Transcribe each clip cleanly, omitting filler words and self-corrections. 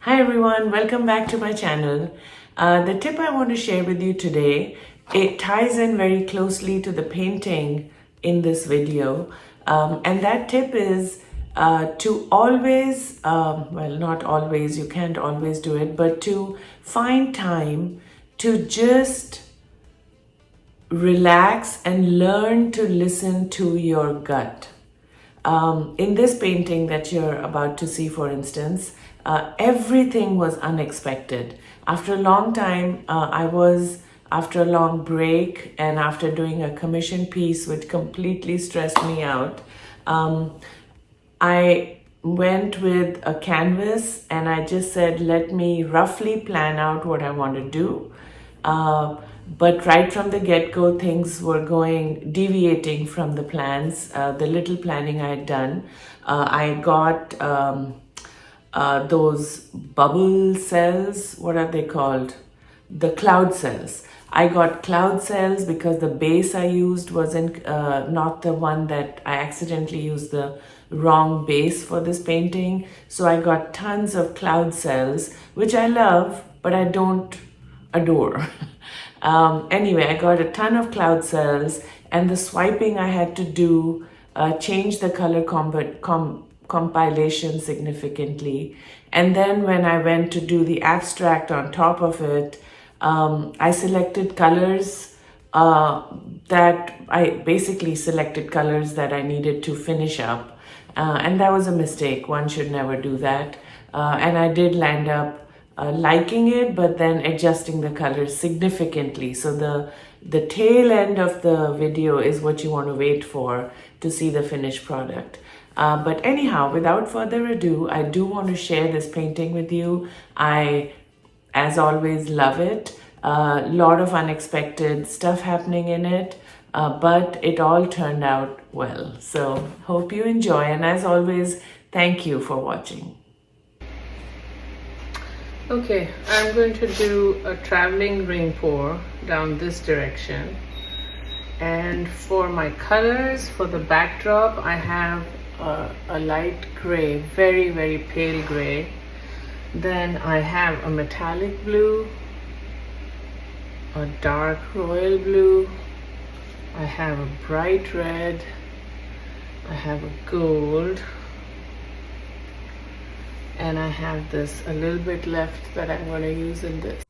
Hi everyone, welcome back to my channel. The tip I want to share with you today, it ties in very closely to the painting in this video. And that tip is to always, well not always, you can't always do it, but to find time to just relax and learn to listen to your gut. In this painting that you're about to see, for instance, everything was unexpected. After a long time, after a long break and after doing a commission piece which completely stressed me out, I went with a canvas and I just said, let me roughly plan out what I want to do. But right from the get-go, things were deviating from the plans, the little planning I had done. I got those bubble cells, what are they called? The cloud cells. I got cloud cells because the base I used wasn't not the one that I accidentally used the wrong base for this painting. So I got tons of cloud cells, which I love, but I don't adore. Anyway, I got a ton of cloud cells, and the swiping I had to do changed the color compilation significantly. And then when I went to do the abstract on top of it, I selected colors that I basically selected colors that I needed to finish up. And that was a mistake. One should never do that. And I did land up liking it, but then adjusting the colors significantly. So the tail end of the video is what you want to wait for to see the finished product. But anyhow, without further ado, I do want to share this painting with you. I, as always, love it. A lot of unexpected stuff happening in it, but it all turned out well. So hope you enjoy, and as always, thank you for watching. Okay, I'm going to do a traveling ring pour down this direction. And for my colors, for the backdrop, I have a light gray, very, very pale gray. Then I have a metallic blue, a dark royal blue, I have a bright red, I have a gold, and I have this a little bit left that I'm going to use in this.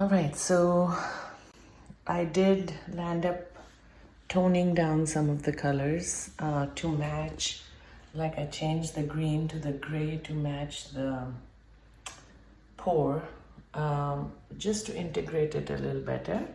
All right, so I did land up toning down some of the colors to match, like I changed the green to the gray to match the pour, just to integrate it a little better.